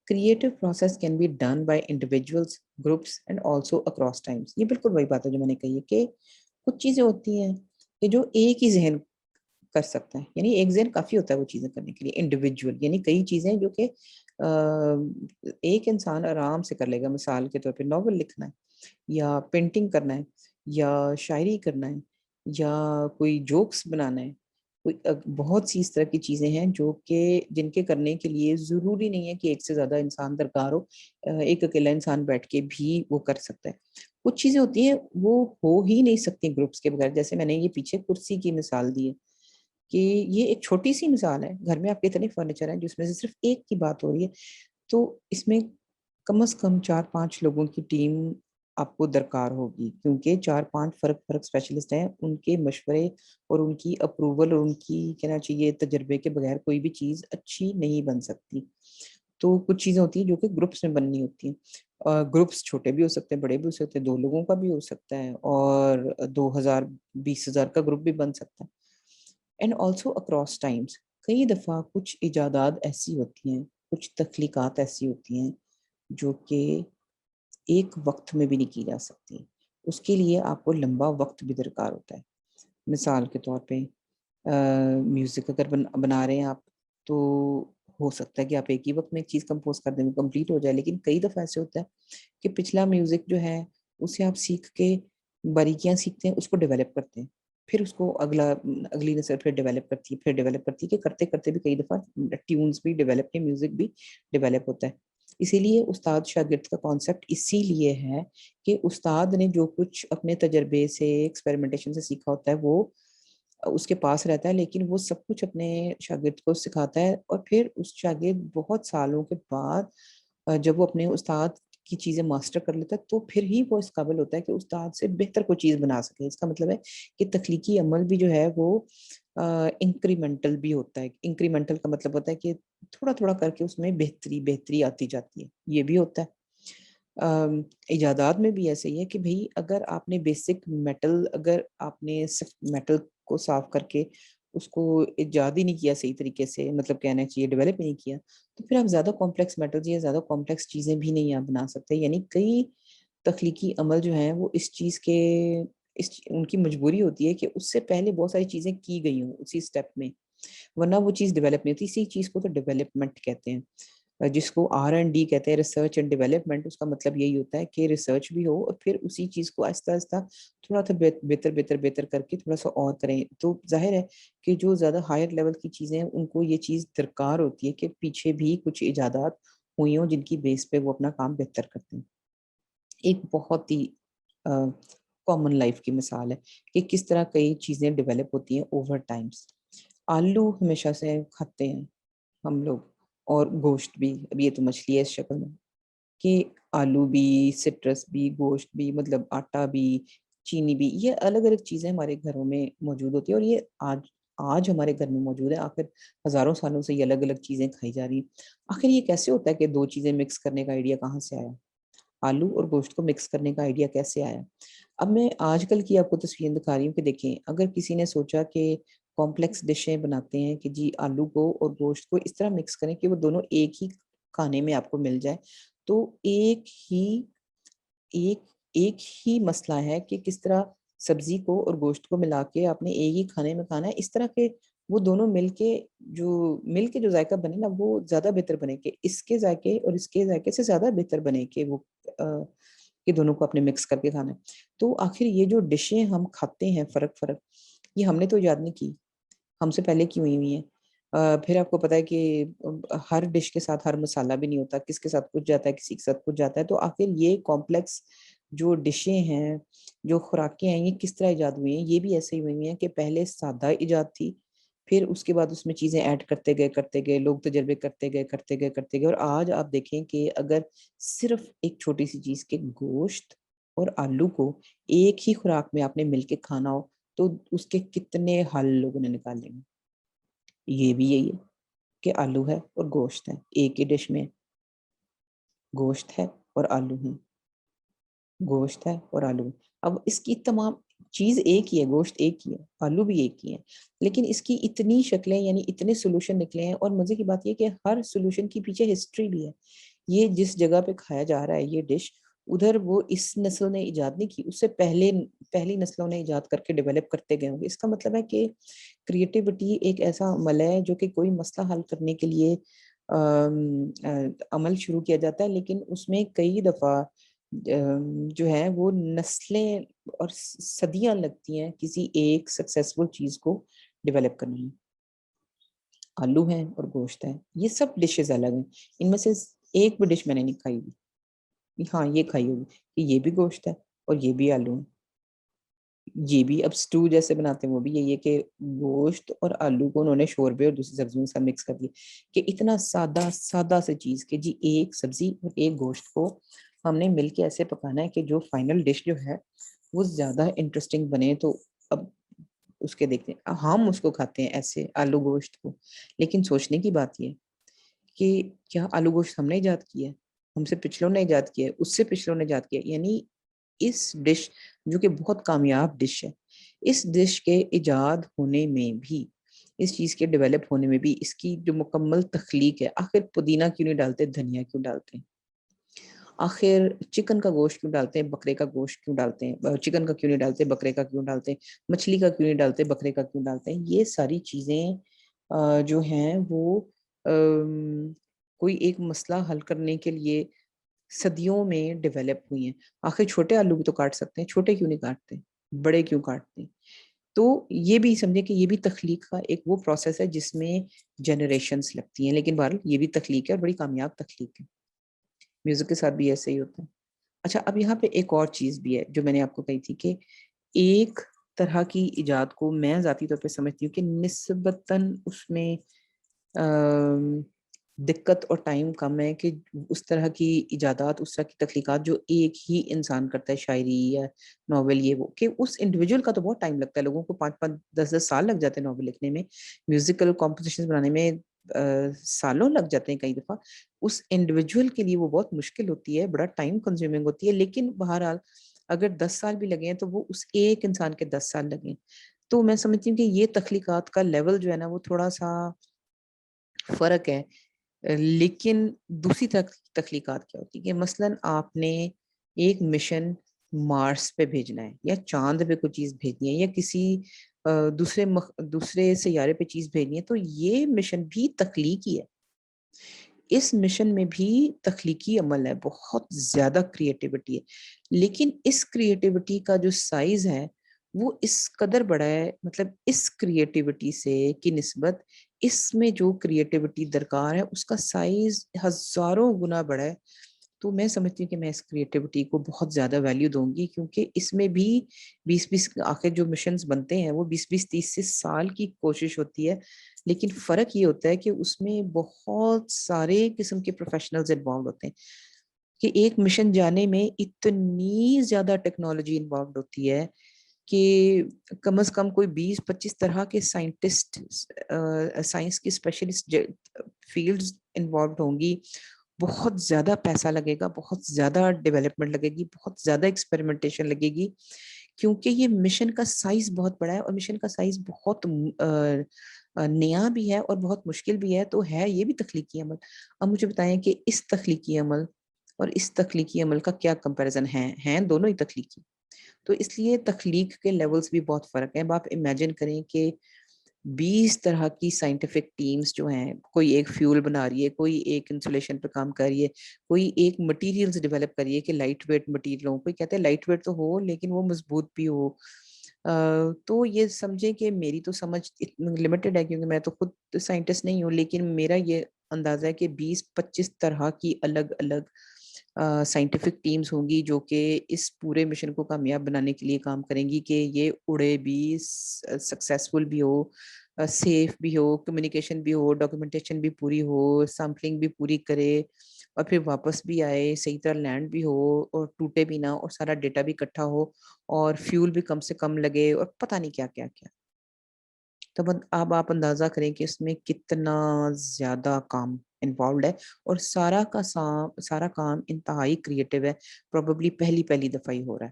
Creative process can be done by individuals, groups and also across times. یہ بالکل وہی بات ہے جو میں نے کہی ہے کہ کچھ چیزیں ہوتی ہیں کہ جو ایک ہی ذہن کر سکتا ہے, یعنی ایک ذہن کافی ہوتا ہے وہ چیزیں کرنے کے لیے. انڈیویجول یعنی کئی چیزیں جو کہ ایک انسان آرام سے کر لے گا. مثال کے طور پہ ناول لکھنا ہے یا پینٹنگ کرنا ہے یا شاعری کرنا ہے یا کوئی جوکس بنانا ہے, بہت سی اس طرح کی چیزیں ہیں جو کہ جن کے کرنے کے لیے ضروری نہیں ہے کہ ایک سے زیادہ انسان درکار ہو, ایک اکیلا انسان بیٹھ کے بھی وہ کر سکتا ہے. کچھ چیزیں ہوتی ہیں وہ ہو ہی نہیں سکتی گروپس کے بغیر, جیسے میں نے یہ پیچھے کرسی کی مثال دی ہے کہ یہ ایک چھوٹی سی مثال ہے. گھر میں آپ کے اتنے فرنیچر ہیں جس میں سے صرف ایک کی بات ہو رہی ہے, تو اس میں کم از کم 4-5 لوگوں کی ٹیم آپ کو درکار ہوگی, کیونکہ 4-5 فرق اسپیشلسٹ ہیں. ان کے مشورے اور ان کی اپروول اور ان کی کہنا چاہیے تجربے کے بغیر کوئی بھی چیز اچھی نہیں بن سکتی. تو کچھ چیزیں ہوتی ہیں جو کہ گروپس میں بننی ہوتی ہیں. گروپس چھوٹے بھی ہو سکتے ہیں, بڑے بھی ہو سکتے ہیں, 2 لوگوں کا بھی ہو سکتا ہے اور 2000-20,000 کا گروپ بھی بن سکتا ہے. And also across Times. کئی دفعہ کچھ ایجادات ایسی ہوتی ہیں, کچھ تخلیقات ایسی ہوتی ہیں جو کہ ایک وقت میں بھی نہیں کی جا سکتی. اس کے لیے آپ کو لمبا وقت بھی درکار ہوتا ہے. مثال کے طور پہ میوزک اگر بنا رہے ہیں آپ, تو ہو سکتا ہے کہ آپ ایک ہی وقت میں ایک چیز کمپوز کر دیں, وہ کمپلیٹ ہو جائے. لیکن کئی دفعہ ایسے ہوتا ہے کہ پچھلا میوزک جو ہے اسے آپ سیکھ کے باریکیاں سیکھتے ہیں, اس کو ڈیولپ کرتے ہیں, پھر اس کو اگلی نسل پھر ڈیولپ کرتی ہے, کہ کرتے کرتے بھی کئی دفعہ ٹیونز بھی ڈیولپ کے میوزک بھی ڈیولپ ہوتا ہے. اسی لیے استاد شاگرد کا کانسیپٹ اسی لیے ہے کہ استاد نے جو کچھ اپنے تجربے سے ایکسپیریمنٹیشن سے سیکھا ہوتا ہے وہ اس کے پاس رہتا ہے, لیکن وہ سب کچھ اپنے شاگرد کو سکھاتا ہے. اور پھر اس شاگرد بہت سالوں کے بعد جب وہ اپنے استاد کی چیزیں ماسٹر کر لیتا ہے تو پھر ہی وہ اس قابل ہوتا ہے کہ استاد سے بہتر کوئی چیز بنا سکے. اس کا مطلب ہے کہ تخلیقی عمل بھی جو ہے وہ انکریمنٹل بھی ہوتا ہے. انکریمنٹل کا مطلب ہوتا ہے کہ تھوڑا تھوڑا کر کے اس میں بہتری آتی جاتی ہے, یہ بھی ہوتا ہے. ایجادات میں بھی ایسے ہی ہے کہ بھئی اگر آپ نے بیسک میٹل, اگر آپ نے صرف میٹل کو صاف کر کے اس کو ایجاد ہی نہیں کیا صحیح طریقے سے, مطلب کہنا چاہیے ڈیولپ نہیں کیا, تو پھر آپ زیادہ کمپلیکس میٹل یا زیادہ کمپلیکس چیزیں بھی نہیں آپ بنا سکتے. یعنی کئی تخلیقی عمل جو ہیں وہ اس چیز کے ان کی مجبوری ہوتی ہے کہ اس سے پہلے بہت ساری چیزیں کی گئی ہوں اسی سٹیپ میں, ورنہ وہ چیز ڈیولپ نہیں ہوتی. اسی چیز کو تو ڈیولپمنٹ کہتے ہیں, جس کو R&D کہتے ہیں, ریسرچ اینڈ ڈیولپمنٹ. اس کا مطلب یہی ہوتا ہے کہ ریسرچ بھی ہو اور پھر اسی چیز کو آہستہ آہستہ تھوڑا سا بہتر کر کے تھوڑا سا اور کریں. تو ظاہر ہے کہ جو زیادہ ہائر لیول کی چیزیں ہیں ان کو یہ چیز درکار ہوتی ہے کہ پیچھے بھی کچھ ایجادات ہوئی ہوں جن کی بیس پہ وہ اپنا کام بہتر کرتے ہیں. ایک بہت ہی کامن لائف کی مثال ہے کہ کس طرح کئی چیزیں ڈیولپ ہوتی ہیں اوور ٹائمس. آلو ہمیشہ سے کھاتے ہیں ہم لوگ, اور گوشت بھی. اب یہ تو مچھلی ہے اس شکل میں کہ آلو بھی, سٹرس بھی, گوشت بھی, مطلب آٹا بھی, چینی بھی, یہ الگ الگ چیزیں ہمارے گھروں میں موجود ہوتی ہیں. اور یہ آج ہمارے گھر میں موجود ہے. آخر ہزاروں سالوں سے یہ الگ الگ چیزیں کھائی جا رہی ہیں. آخر یہ کیسے ہوتا ہے کہ 2 چیزیں مکس کرنے کا آئیڈیا کہاں سے آیا؟ آلو اور گوشت کو مکس کرنے کا آئیڈیا کیسے آیا؟ اب میں آج کل کی آپ کو تصویر دکھا رہی ہوں کہ دیکھیں, اگر کسی نے سوچا کہ کمپلیکس ڈشیں بناتے ہیں کہ جی آلو کو اور گوشت کو اس طرح مکس کریں کہ وہ دونوں ایک ہی کھانے میں آپ کو مل جائے, تو ایک ہی مسئلہ ہے کہ کس طرح سبزی کو اور گوشت کو ملا کے آپ نے ایک ہی کھانے میں کھانا ہے. اس طرح کے وہ دونوں مل کے جو ذائقہ بنے نا وہ زیادہ بہتر بنے, کہ اس کے ذائقے اور اس کے ذائقے سے زیادہ بہتر بنے کہ وہ کہ دونوں کو اپنے مکس کر کے کھانا ہے. تو آخر یہ جو ڈشیں ہم کھاتے ہیں فرق یہ ہم نے تو ایجاد نہیں کی, ہم سے پہلے کی ہوئی ہیں. پھر آپ کو پتا ہے کہ ہر ڈش کے ساتھ ہر مسالہ بھی نہیں ہوتا, کس کے ساتھ کچھ جاتا ہے, کسی کے ساتھ کچھ جاتا ہے. تو آخر یہ کمپلیکس جو ڈشیں ہیں، جو خوراکیں ہیں، یہ کس طرح ایجاد ہوئی ہیں؟ یہ بھی ایسے ہی ہوئی ہیں کہ پہلے سادہ ایجاد تھی، پھر اس کے بعد اس میں چیزیں ایڈ کرتے گئے، لوگ تجربے کرتے گئے اور آج آپ دیکھیں کہ اگر صرف ایک چھوٹی سی چیز کے گوشت اور آلو کو ایک ہی خوراک میں آپ نے مل کے کھانا ہو تو اس کے کتنے حل لوگوں نے نکال لیں گے۔ یہ بھی یہی ہے کہ آلو ہے اور گوشت ہے، ایک ہی ڈش میں گوشت ہے اور آلو ہیں، گوشت ہے اور آلو ہے۔ اب اس کی تمام چیز ایک ہی ہے، گوشت ایک ہی ہے، آلو بھی ایک ہی ہے، لیکن اس کی اتنی شکلیں، یعنی اتنے سولوشن نکلے ہیں، اور مزے کی بات یہ کہ ہر سولوشن کی پیچھے ہسٹری بھی ہے۔ یہ جس جگہ پہ کھایا جا رہا ہے یہ ڈش، ادھر وہ اس نسل نے ایجاد نہیں کی، اس سے پہلی نسلوں نے ایجاد کر کے ڈیولپ کرتے گئے ہوں گے۔ اس کا مطلب ہے کہ کریٹیوٹی ایک ایسا عمل ہے جو کہ کوئی مسئلہ حل کرنے کے لیے عمل شروع کیا جاتا ہے، لیکن اس میں کئی دفعہ جو ہے وہ نسلیں اور صدیاں لگتی ہیں کسی ایک سکسیسفل چیز کو ڈیولپ کرنے میں۔ آلو ہیں اور گوشت ہے، یہ سب ڈشز الگ ہیں، ان میں سے ایک بھی ڈش میں نے نہیں کھائی ہوئی، ہاں یہ کھائی ہوگی کہ یہ بھی گوشت ہے اور یہ بھی آلو ہے، یہ بھی اب سٹو جیسے بناتے ہیں وہ بھی یہی ہے کہ گوشت اور آلو کو انہوں نے شوربے اور دوسری سبزیوں کے ساتھ مکس کر دیا، کہ اتنا سادہ سے چیز کہ جی ایک سبزی اور ایک گوشت کو ہم نے مل کے ایسے پکانا ہے کہ جو فائنل ڈش جو ہے وہ زیادہ انٹرسٹنگ بنے۔ تو اب اس کے دیکھتے ہیں ہم اس کو کھاتے ہیں ایسے آلو گوشت کو، لیکن سوچنے کی بات یہ کہ کیا آلو گوشت ہم نے ایجاد کیا ہے؟ ہم سے پچھلوں نے ایجاد کیا ہے، اس سے پچھلوں نے ایجاد کیا ہے، یعنی اس ڈش جو کہ بہت کامیاب ڈش ہے، اس ڈش کے ایجاد ہونے میں بھی، اس چیز کے ڈیولپ ہونے میں بھی، اس کی جو مکمل تخلیق ہے، آخر پودینہ کیوں نہیں ڈالتے، دھنیا کیوں ڈالتے ہیں، آخر چکن کا گوشت کیوں ڈالتے ہیں، بکرے کا گوشت کیوں ڈالتے ہیں، چکن کا کیوں نہیں ڈالتے، بکرے کا کیوں ڈالتے ہیں، مچھلی کا کیوں نہیں ڈالتے، بکرے کا کیوں ڈالتے ہیں؟ یہ ساری چیزیں جو ہیں وہ کوئی ایک مسئلہ حل کرنے کے لیے صدیوں میں ڈیولپ ہوئی ہیں۔ آخر چھوٹے آلو بھی تو کاٹ سکتے ہیں، چھوٹے کیوں نہیں کاٹتے، بڑے کیوں کاٹتے ہیں؟ تو یہ بھی سمجھے کہ یہ بھی تخلیق کا ایک وہ پروسیس ہے جس میں جنریشنز لگتی ہیں، لیکن بہرحال یہ بھی تخلیق ہے اور بڑی کامیاب تخلیق ہے۔ میوزک کے ساتھ بھی ایسے ہی ہوتا ہے۔ اچھا، اب یہاں پہ ایک اور چیز بھی ہے جو میں نے آپ کو کہی تھی کہ ایک طرح کی ایجاد کو میں ذاتی طور پہ سمجھتی ہوں کہ نسبتاً اس میں دقت اور ٹائم کم ہے، کہ اس طرح کی ایجادات، اس طرح کی تخلیقات جو ایک ہی انسان کرتا ہے، شاعری یا ناول، یہ وہ کہ اس انڈیویجول کا تو بہت ٹائم لگتا ہے، لوگوں کو 5-5 10 10 سال لگ جاتے ہیں ناول لکھنے میں، میوزیکل کمپوزیشن بنانے میں سالوں لگ جاتے ہیں کئی دفعہ، اس انڈیویجول کے لیے وہ بہت مشکل ہوتی ہے، بڑا ٹائم کنزیومنگ ہوتی ہے، لیکن بہرحال اگر 10 سال بھی لگے ہیں تو وہ اس ایک انسان کے 10 سال لگے۔ تو میں سمجھتی ہوں کہ یہ تخلیقات کا لیول جو ہے نا وہ تھوڑا سا فرق ہے، لیکن دوسری تخلیقات کیا ہوتی ہے کہ مثلاً آپ نے ایک مشن مارس پہ بھیجنا ہے یا چاند پہ کوئی چیز بھیجنی ہے یا کسی دوسرے سیارے پہ چیز بھیجنی ہے، تو یہ مشن بھی تخلیقی ہے، اس مشن میں بھی تخلیقی عمل ہے، بہت زیادہ کریٹیوٹی ہے، لیکن اس کریٹیوٹی کا جو سائز ہے وہ اس قدر بڑا ہے، مطلب اس کریٹیوٹی سے کی نسبت اس میں جو کریٹیوٹی درکار ہے اس کا سائز ہزاروں گنا بڑا ہے۔ تو میں سمجھتی ہوں کہ میں اس کریٹیوٹی کو بہت زیادہ ویلیو دوں گی، کیونکہ اس میں بھی 20 20 آخر جو مشنز بنتے ہیں وہ 20 20 30 30 سال کی کوشش ہوتی ہے، لیکن فرق یہ ہوتا ہے کہ اس میں بہت سارے قسم کے پروفیشنلز انوالو ہوتے ہیں، کہ ایک مشن جانے میں اتنی زیادہ ٹیکنالوجی انوالوڈ ہوتی ہے کہ کم از کم کوئی 20 25 طرح کے سائنٹسٹ، سائنس کی اسپیشلسٹ فیلڈز انوالوڈ ہوں گی، بہت زیادہ پیسہ لگے گا، بہت زیادہ ڈیولپمنٹ لگے گی، بہت زیادہ ایکسپیریمنٹیشن لگے گی، کیونکہ یہ مشن کا سائز بہت بڑا ہے اور مشن کا سائز بہت نیا بھی ہے اور بہت مشکل بھی ہے، تو ہے یہ بھی تخلیقی عمل۔ اب مجھے بتائیں کہ اس تخلیقی عمل اور اس تخلیقی عمل کا کیا کمپیریزن ہیں دونوں ہی تخلیقی، تو اس لیے تخلیق کے لیولز بھی بہت فرق ہیں۔ اب آپ امیجن کریں کہ 20 طرح کی سائنٹیفک ٹیمز جو ہیں، کوئی ایک فیول بنا رہی ہے، کوئی ایک انسولیشن پہ کام کر رہی ہے، کوئی ایک مٹیریلز ڈیولپ کر رہی ہے کہ لائٹ ویٹ مٹیریل ہو، کوئی کہتے ہیں لائٹ ویٹ تو ہو لیکن وہ مضبوط بھی ہو، تو یہ سمجھیں کہ میری تو سمجھ لمیٹڈ ہے کیونکہ میں تو خود سائنٹسٹ نہیں ہوں، لیکن میرا یہ اندازہ ہے کہ 20 25 طرح کی الگ الگ سائنٹیفک ٹیمز ہوں گی جو کہ اس پورے مشن کو کامیاب بنانے کے لیے کام کریں گی کہ یہ اڑے بھی، سکسیسفل بھی ہو، سیف بھی ہو، کمیونیکیشن بھی ہو، ڈاکیومنٹیشن بھی پوری ہو، سیمپلنگ بھی پوری کرے، اور پھر واپس بھی آئے، صحیح طرح لینڈ بھی ہو اور ٹوٹے بھی نہ، اور سارا ڈیٹا بھی اکٹھا ہو اور فیول بھی کم سے کم لگے، اور پتہ نہیں کیا کیا کیا. تو اب آپ اندازہ کریں کہ اس میں کتنا زیادہ کام انوالوڈ ہے، اور سارا کام انتہائی کریٹو ہے، پروبیبلی پہلی دفعہ ہی ہو رہا ہے.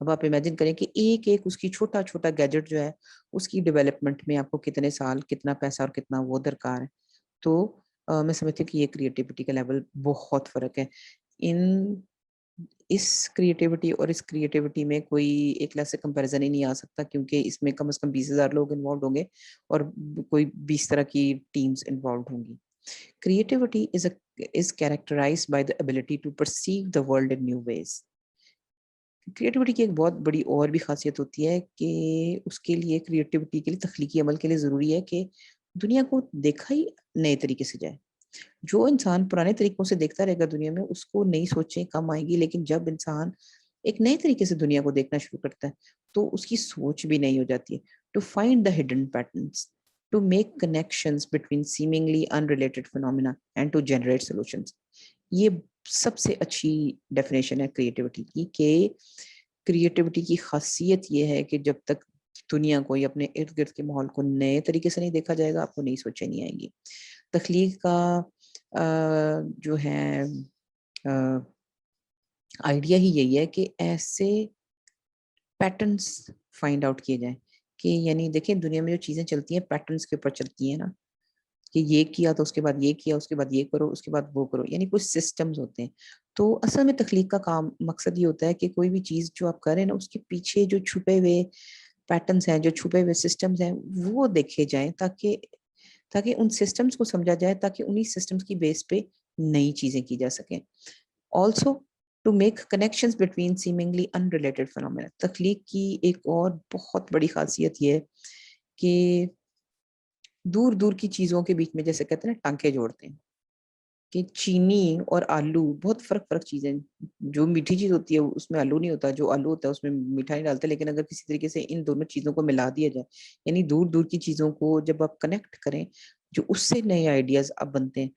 اب آپ امیجن کریں کہ ایک اس کی چھوٹا چھوٹا گیجٹ جو ہے اس کی ڈیولپمنٹ میں آپ کو کتنے سال، کتنا پیسہ اور کتنا وہ درکار ہے. تو میں سمجھتی ہوں کہ یہ کریٹیوٹی کا لیول بہت فرق ہے. اس کریٹیوٹی اور اس کریٹیوٹی میں کوئی ایک لحاظ سے کمپیریزن ہی نہیں آ سکتا، کیونکہ اس میں کم از کم 20,000 لوگ انوالوڈ ہوں گے اور کوئی 20 طرح کی ٹیمز انوالوڈ ہوں گی. Creativity is characterized by the ability to perceive the world in new ways. Creativity کی ایک بہت بڑی اور بھی خاصیت ہوتی ہے کہ اس کے لیے، کریٹیوٹی کے لیے، تخلیقی عمل کے لیے ضروری ہے کہ دنیا کو دیکھا ہی نئے طریقے سے جائے. جو انسان پرانے طریقوں سے دیکھتا رہے گا دنیا میں، اس کو نئی سوچیں کم آئیں گی. لیکن جب انسان ایک نئے طریقے سے دنیا کو دیکھنا شروع کرتا ہے تو اس کی سوچ بھی نئی ہو جاتی ہے. To find the hidden patterns, to make connections between seemingly unrelated phenomena and to generate solutions. یہ سب سے اچھی ڈیفینیشن ہے کریٹیوٹی کی، کہ کریٹیوٹی کی خاصیت یہ ہے کہ جب تک دنیا کو یا اپنے ارد گرد کے ماحول کو نئے طریقے سے نہیں دیکھا جائے گا، آپ کو نئی سوچیں نہیں آئیں گی. تخلیق کا جو ہے آئیڈیا ہی یہی ہے کہ ایسے پیٹرنس فائنڈ آؤٹ کیے جائیں کہ، یعنی دیکھیں دنیا میں جو چیزیں چلتی ہیں پیٹرنس کے اوپر چلتی ہیں نا، کہ یہ کیا تو اس کے بعد یہ کیا، اس کے بعد یہ کرو، اس کے بعد وہ کرو، یعنی کچھ سسٹمز ہوتے ہیں. تو اصل میں تخلیق کا کام مقصد یہ ہوتا ہے کہ کوئی بھی چیز جو آپ کر رہے ہیں نا، اس کے پیچھے جو چھپے ہوئے پیٹرنس ہیں، جو چھپے ہوئے سسٹمز ہیں، وہ دیکھے جائیں تاکہ ان سسٹمز کو سمجھا جائے، تاکہ انہی سسٹمز کی بیس پہ نئی چیزیں کی جا سکیں. Also to make connections between seemingly unrelated phenomena. تخلیق کی ایک اور بہت بڑی خاصیت یہ ہے کہ دور دور کی چیزوں کے بیچ میں، جیسے کہتے ہیں نا، ٹانکے جوڑتے ہیں. کہ چینی اور آلو بہت فرق چیزیں. جو میٹھی چیز ہوتی ہے اس میں آلو نہیں ہوتا، جو آلو ہوتا ہے اس میں میٹھا نہیں ڈالتے. لیکن اگر کسی طریقے سے ان دونوں چیزوں کو ملا دیا جائے، یعنی دور دور کی چیزوں کو جب آپ کنیکٹ کریں، جو اس سے نئے آئیڈیاز اب بنتے ہیں.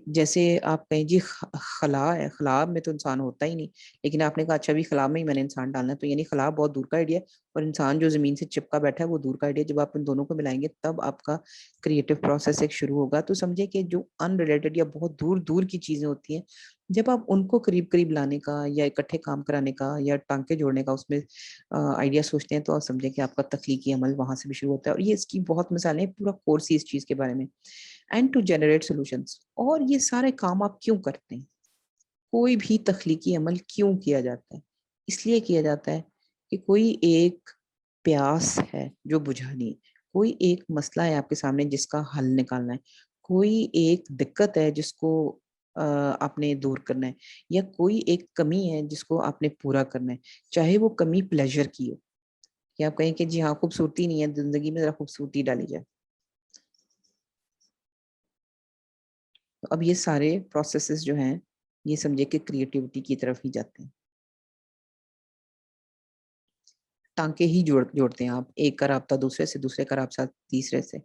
جیسے آپ کہیں جی خلا ہے، خلا میں تو انسان ہوتا ہی نہیں، لیکن آپ نے کہا اچھا بھی خلا میں ہی میں نے انسان ڈالنا ہے، تو یعنی خلا بہت دور کا آئیڈیا ہے، اور انسان جو زمین سے چپکا بیٹھا ہے وہ دور کا آئیڈیا. جب آپ ان دونوں کو ملائیں گے تب آپ کا کریٹو پروسیس ایک شروع ہوگا. تو سمجھے کہ جو ان ریلیٹڈ یا بہت دور دور کی چیزیں ہوتی ہیں، جب آپ ان کو قریب لانے کا یا اکٹھے کام کرانے کا یا ٹانکے جوڑنے کا اس میں آئیڈیا سوچتے ہیں، تو آپ سمجھیں کہ آپ کا تخلیقی عمل وہاں سے بھی شروع ہوتا ہے. اور یہ اس کی بہت مثالیں، پورا کورس ہی اس چیز کے بارے میں. And to generate solutions. اور یہ سارے کام آپ کیوں کرتے ہیں؟ کوئی بھی تخلیقی عمل کیوں کیا جاتا ہے؟ اس لیے کیا جاتا ہے کہ کوئی ایک پیاس ہے جو بجھانی ہے، کوئی ایک مسئلہ ہے آپ کے سامنے جس کا حل نکالنا ہے، کوئی ایک دقت ہے جس کو آپ نے دور کرنا ہے، یا کوئی ایک کمی ہے جس کو آپ نے پورا کرنا ہے. چاہے وہ کمی پلیزر کی ہو، کہ آپ کہیں کہ جی ہاں خوبصورتی نہیں ہے زندگی میں، ذرا خوبصورتی ڈالی جائے. اب یہ سارے پروسیسز جو ہیں، یہ سمجھے کہ کریٹیوٹی کی طرف ہی جاتے ہیں. ٹانکے ہی جوڑتے ہیں آپ، ایک کا رابطہ دوسرے سے، دوسرے کا رابطہ تیسرے سے.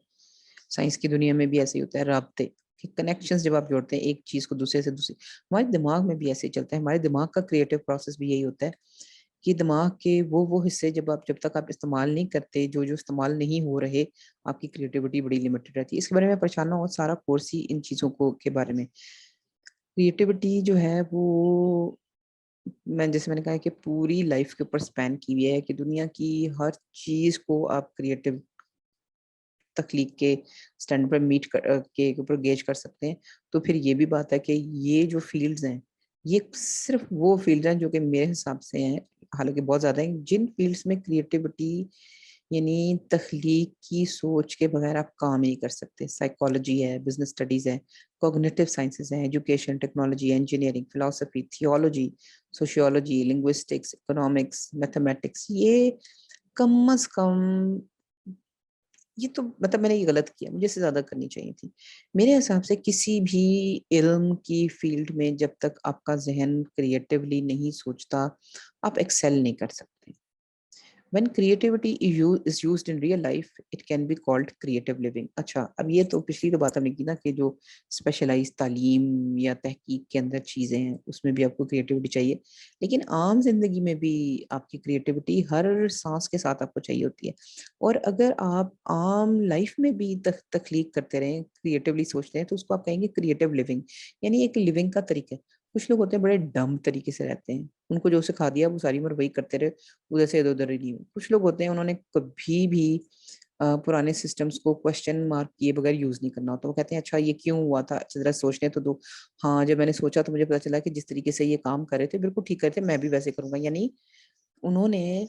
سائنس کی دنیا میں بھی ایسے ہی ہوتا ہے، رابطے کہ کنیکشنز جب آپ جوڑتے ہیں ایک چیز کو دوسرے سے دوسری. ہمارے دماغ میں بھی ایسے ہی چلتا ہے. ہمارے دماغ کا کریٹو پروسیس بھی یہی ہوتا ہے کہ دماغ کے وہ حصے جب تک آپ استعمال نہیں کرتے، جو استعمال نہیں ہو رہے، آپ کی کریٹیوٹی بڑی لمیٹڈ رہتی ہے. اس کے بارے میں پریشان نہ ہو، سارا کورس ہی ان چیزوں کے بارے میں. کریٹیوٹی جو ہے وہ، جیسے میں نے کہا کہ پوری لائف کے اوپر سپین کی ہوئی ہے، کہ دنیا کی ہر چیز کو آپ کریٹو تخلیق کے سٹینڈ پر میٹ کے اوپر گیج کر سکتے ہیں. تو پھر یہ بھی بات ہے کہ یہ جو فیلڈز ہیں، یہ صرف وہ فیلڈز ہیں جو کہ میرے حساب سے ہیں، حالانکہ بہت زیادہ ہیں، جن فیلڈز میں کریٹیوٹی یعنی تخلیق کی سوچ کے بغیر آپ کام نہیں کر سکتے. سائیکالوجی ہے، بزنس اسٹڈیز ہے، کوگنیٹو سائنسز ہیں، ایجوکیشن، ٹیکنالوجی، انجینئرنگ، فلسفی، theology, sociology, linguistics, economics, mathematics. یہ کم از کم یہ تو مطلب میں نے یہ غلط کیا، مجھے سے زیادہ کرنی چاہیے تھی. میرے حساب سے کسی بھی علم کی فیلڈ میں جب تک آپ کا ذہن کریٹیولی نہیں سوچتا، آپ ایکسل نہیں کر سکتے. When creativity is used in real life, it can be called creative living. اچھا، اب یہ تو پچھلی تو بات ہم نے کی نا کہ جو اسپیشلائز تعلیم یا تحقیق کے اندر چیزیں ہیں اس میں بھی آپ کو کریٹیوٹی چاہیے، لیکن عام زندگی میں بھی آپ کی کریٹیوٹی ہر سانس کے ساتھ آپ کو چاہیے ہوتی ہے. اور اگر آپ عام لائف میں بھی تخلیق کرتے رہیں، کریٹیولی سوچتے ہیں، تو اس کو آپ کہیں گے کریٹیو لیونگ، یعنی ایک لیونگ کا طریقہ. کچھ لوگ ہوتے ہیں بڑے ڈم طریقے سے رہتے ہیں، ان کو جو سکھا دیا وہ ساری عمر وہی کرتے رہے، ادھر سے ادھر ہی نہیں. کچھ لوگ ہوتے ہیں انہوں نے کبھی بھی پرانے سسٹمز کو کوشچن مارک کیے بغیر یوز نہیں کرنا ہوتا. وہ کہتے ہیں اچھا یہ کیوں ہوا تھا، اچھا ذرا سوچنے تو دو. ہاں جب میں نے سوچا تو مجھے پتا چلا کہ جس طریقے سے یہ کام کر رہے تھے بالکل ٹھیک کر رہے تھے، میں بھی ویسے کروں گا. یعنی انہوں نے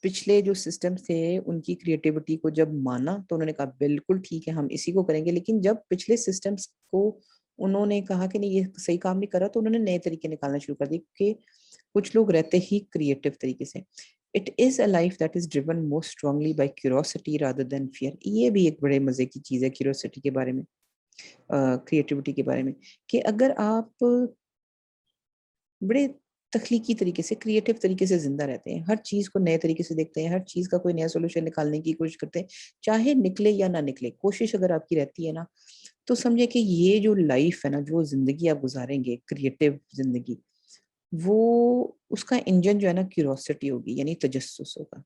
پچھلے جو سسٹم تھے ان کی کریٹیوٹی کو جب مانا تو انہوں نے کہا بالکل ٹھیک ہے ہم اسی کو کریں گے. لیکن جب پچھلے سسٹمز کو انہوں نے کہا کہ نہیں یہ صحیح کام نہیں کر رہا، تو انہوں نے نئے طریقے نکالنا شروع کر دیے. کہ کچھ لوگ رہتے ہی کریٹو طریقے سے. It is a life that is driven most strongly by curiosity rather than fear. یہ بھی ایک بڑے مزے کی چیز ہے کیوریوسٹی کے بارے میں، کریٹیوٹی کے بارے میں، کہ اگر آپ بڑے تخلیقی طریقے سے، کریٹو طریقے سے زندہ رہتے ہیں، ہر چیز کو نئے طریقے سے دیکھتے ہیں، ہر چیز کا کوئی نیا سولوشن نکالنے کی کوشش کرتے ہیں، چاہے نکلے یا نہ نکلے، کوشش اگر آپ کی رہتی ہے نا، تو سمجھے کہ یہ جو لائف ہے نا، جو زندگی آپ گزاریں گے کریٹو زندگی، وہ اس کا انجن جو ہے نا کیوریوسٹی ہوگی، یعنی تجسس ہوگا.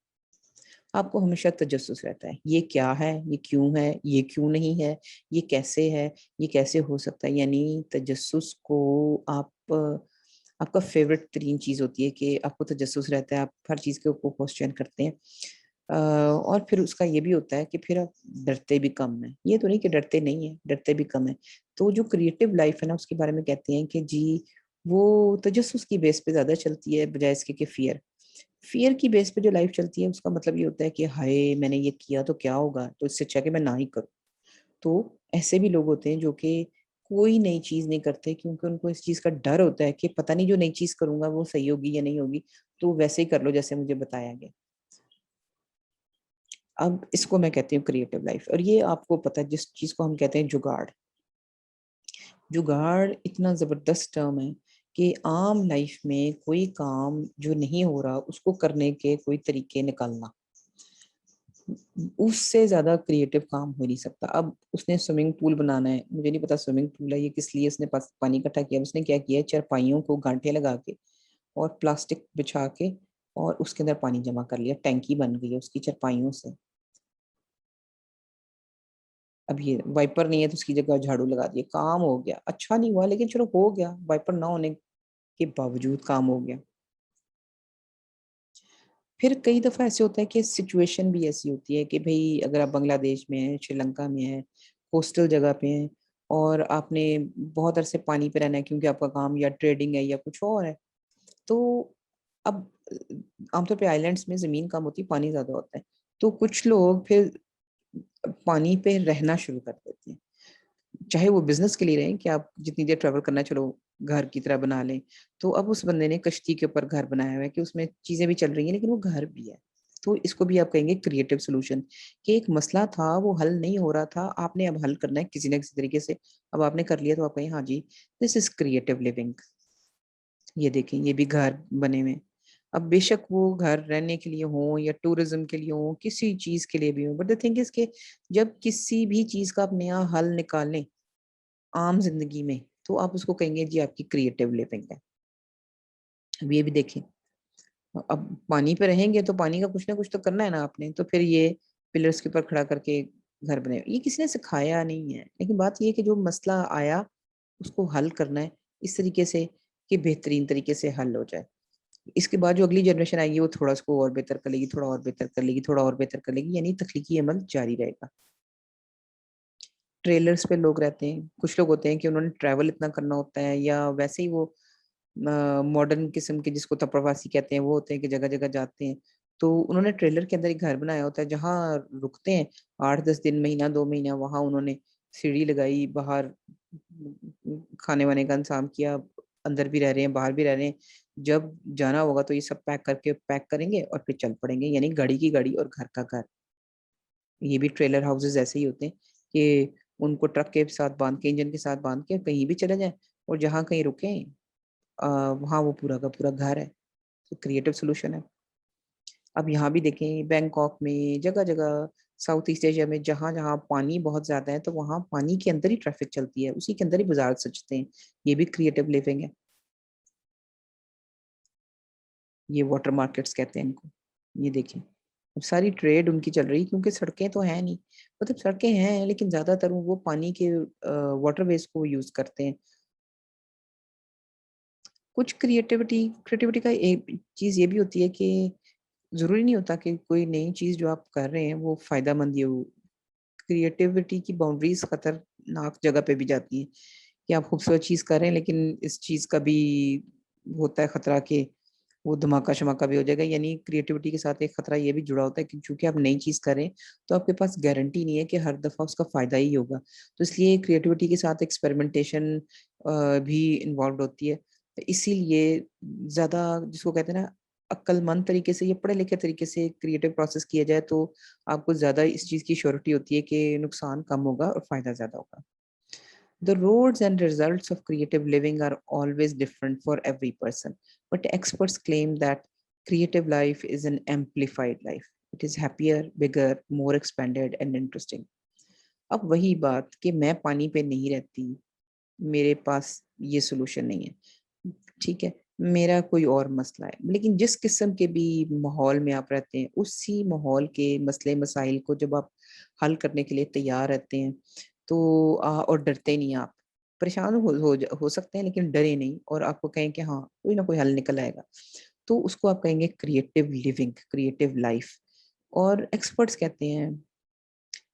آپ کو ہمیشہ تجسس رہتا ہے، یہ کیا ہے، یہ کیوں ہے، یہ کیوں نہیں ہے، یہ کیسے ہے، یہ کیسے ہو سکتا ہے. یعنی تجسس کو آپ کا فیوریٹ ترین چیز ہوتی ہے کہ آپ کو تجسس رہتا ہے، آپ ہر چیز کے اوپر کوسچن کرتے ہیں. اور پھر اس کا یہ بھی ہوتا ہے کہ پھر آپ ڈرتے بھی کم ہیں. یہ تو نہیں کہ ڈرتے نہیں ہیں، ڈرتے بھی کم ہیں. تو جو کریٹو لائف ہے نا اس کے بارے میں کہتے ہیں کہ جی وہ تجسس کی بیس پہ زیادہ چلتی ہے بجائے اس کے کہ فیئر کی بیس پہ جو لائف چلتی ہے اس کا مطلب یہ ہوتا ہے کہ ہائے میں نے یہ کیا تو کیا ہوگا، تو اس سے اچھا کہ میں نہ ہی کروں. تو ایسے بھی لوگ ہوتے ہیں جو کہ کوئی نئی چیز نہیں کرتے کیونکہ ان کو اس چیز کا ڈر ہوتا ہے کہ پتہ نہیں جو نئی چیز کروں گا وہ صحیح ہوگی یا نہیں ہوگی، تو ویسے ہی کر لو جیسے مجھے بتایا گیا. اب اس کو میں کہتی ہوں کریٹو لائف. اور یہ آپ کو پتہ ہے جس چیز کو ہم کہتے ہیں جگاڑ اتنا زبردست ٹرم ہے کہ عام لائف میں کوئی کام جو نہیں ہو رہا اس کو کرنے کے کوئی طریقے نکالنا، اس سے زیادہ کریٹو کام ہو نہیں سکتا. اب اس نے سوئمنگ پول بنانا ہے، مجھے نہیں پتا سوئمنگ پول ہے یہ کس لیے اس نے پانی اکٹھا کیا. اس نے کیا کیا ہے، چارپائیوں کو گانٹے لگا کے اور پلاسٹک بچھا کے اور اس کے اندر پانی جمع کر لیا، ٹینکی بن گئی ہے اس کی چارپائیوں سے. اب یہ وائپر نہیں ہے تو اس کی جگہ جھاڑو لگا دیا، کام ہو گیا. اچھا نہیں ہوا لیکن چلو ہو گیا، وائپر نہ ہونے کے باوجود کام ہو گیا. پھر کئی دفعہ ایسے ہوتا ہے کہ سچویشن بھی ایسی ہوتی ہے کہ بھئی اگر آپ بنگلہ دیش میں ہیں، شری لنکا میں ہیں، کوسٹل جگہ پہ ہیں اور آپ نے بہت عرصے پانی پہ رہنا ہے کیونکہ آپ کا کام یا ٹریڈنگ ہے یا کچھ اور ہے، تو اب عام طور پہ آئی لینڈس میں زمین کم ہوتی ہے، پانی زیادہ ہوتا ہے. تو کچھ لوگ پھر پانی پہ رہنا شروع کر دیتے ہیں، چاہے وہ بزنس کے لیے رہیں کہ آپ جتنی دیر ٹریول کرنا ہے چلو گھر کی طرح بنا لیں. تو اب اس بندے نے کشتی کے اوپر گھر بنایا ہوا ہے کہ اس میں چیزیں بھی چل رہی ہیں لیکن وہ گھر بھی ہے. تو اس کو بھی آپ کہیں گے کریٹو سولوشن، کہ ایک مسئلہ تھا وہ حل نہیں ہو رہا تھا، آپ نے اب حل کرنا ہے کسی نہ کسی طریقے سے. اب آپ نے کر لیا تو آپ کہیں ہاں جی دس از کریٹو لیونگ. یہ دیکھیں یہ بھی گھر بنے ہوئے. اب بے شک وہ گھر رہنے کے لیے ہوں یا ٹورزم کے لیے ہوں، کسی چیز کے لیے بھی ہوں، بٹ دا تھنگ از کہ جب کسی بھی چیز کا آپ نیا حل نکالیں عام زندگی میں تو آپ اس کو کہیں گے جی آپ کی کریٹو لیونگ ہے. اب یہ بھی دیکھیں، اب پانی پہ رہیں گے تو پانی کا کچھ نہ کچھ تو کرنا ہے نا آپ نے. تو پھر یہ پلرس کے اوپر کھڑا کر کے گھر بنے، یہ کسی نے سکھایا نہیں ہے، لیکن بات یہ ہے کہ جو مسئلہ آیا اس کو حل کرنا ہے اس طریقے سے کہ بہترین طریقے سے حل ہو جائے. اس کے بعد جو اگلی جنریشن آئے گی وہ تھوڑا اس کو اور بہتر کر لے گی، تھوڑا اور بہتر کر لے گی، تھوڑا اور بہتر کر لے گی، یعنی تخلیقی عمل جاری رہے گا. ٹریلرز پہ لوگ رہتے ہیں، کچھ لوگ ہوتے ہیں کہ انہوں نے ٹریول اتنا کرنا ہوتا ہے یا ویسے ہی وہ ماڈرن قسم کے جس کو تپرواسی کہتے ہیں وہ ہوتے ہیں کہ جگہ جگہ جاتے ہیں. تو انہوں نے ٹریلر کے اندر ایک گھر بنایا ہوتا ہے جہاں رکتے ہیں 8-10 دن، مہینہ 2 مہینہ، وہاں انہوں نے سیڑھی لگائی، باہر کھانے وانے کا انتظام کیا، اندر بھی رہ رہے ہیں باہر بھی رہ رہے ہیں. جب جانا ہوگا تو یہ سب پیک کر کے پیک کریں گے اور پھر چل پڑیں گے، یعنی گاڑی کی گاڑی اور گھر کا گھر. یہ بھی ٹریلر ہاؤسز ایسے ہی ہوتے ہیں کہ ان کو ٹرک کے ساتھ باندھ کے انجن کے ساتھ باندھ کے کہیں بھی چلے جائیں اور جہاں کہیں رکیں وہاں وہ پورا کا پورا گھر ہے. تو کریٹو سولوشن ہے. اب یہاں بھی دیکھیں بینکاک میں جگہ جگہ ساؤتھ ایسٹ ایشیا میں جہاں جہاں پانی بہت زیادہ ہے تو وہاں پانی کے اندر ہی ٹریفک چلتی ہے, اسی کے اندر ہی بازار سجتے ہیں. یہ بھی کریٹو لیونگ ہے. یہ واٹر مارکیٹس کہتے ہیں ان کو. یہ دیکھیں اب ساری ٹریڈ ان کی چل رہی کیونکہ سڑکیں تو ہیں نہیں, مطلب سڑکیں ہیں لیکن زیادہ تر وہ پانی کے واٹر ویز کو یوز کرتے ہیں. کچھ کریٹیوٹی کا ایک چیز یہ بھی ہوتی ہے کہ ضروری نہیں ہوتا کہ کوئی نئی چیز جو آپ کر رہے ہیں وہ فائدہ مند ہی ہو. کریٹیوٹی کی باؤنڈریز خطرناک جگہ پہ بھی جاتی ہیں کہ آپ خوبصورت چیز کر رہے ہیں لیکن اس چیز کا بھی ہوتا ہے خطرہ کہ وہ دھماکہ شماکہ بھی ہو جائے گا. یعنی کریٹیوٹی کے ساتھ ایک خطرہ یہ بھی جڑا ہوتا ہے کہ چونکہ آپ نئی چیز کریں تو آپ کے پاس گارنٹی نہیں ہے کہ ہر دفعہ اس کا فائدہ ہی ہوگا. تو اس لیے کریٹیوٹی کے ساتھ ایکسپیریمنٹیشن بھی انوالوڈ ہوتی ہے. اسی لیے زیادہ جس کو کہتے ہیں نا عقل مند طریقے سے یا پڑھے لکھے طریقے سے کریٹو پروسیس کیا جائے تو آپ کو زیادہ اس چیز کی شیورٹی ہوتی ہے کہ نقصان کم ہوگا اور فائدہ زیادہ ہوگا. The roads and results of creative living are always different for every person, but experts claim that creative life is an amplified life. It is happier, bigger, more expanded and interesting. اب وہی بات کہ میں پانی پہ نہیں رہتی, میرے پاس یہ سولوشن نہیں ہے, ٹھیک ہے, میرا کوئی اور مسئلہ ہے, لیکن جس قسم کے بھی ماحول میں آپ رہتے ہیں اسی ماحول کے مسئلے مسائل کو جب آپ حل کرنے کے لیے تیار رہتے ہیں تو اور ڈرتے نہیں, آپ پریشان ہو سکتے ہیں لیکن ڈرے نہیں, اور آپ کو کہیں کہ ہاں کوئی نہ کوئی حل نکل آئے گا, تو اس کو آپ کہیں گے کریٹو لیونگ, کریٹو لائف. اور ایکسپرٹس کہتے ہیں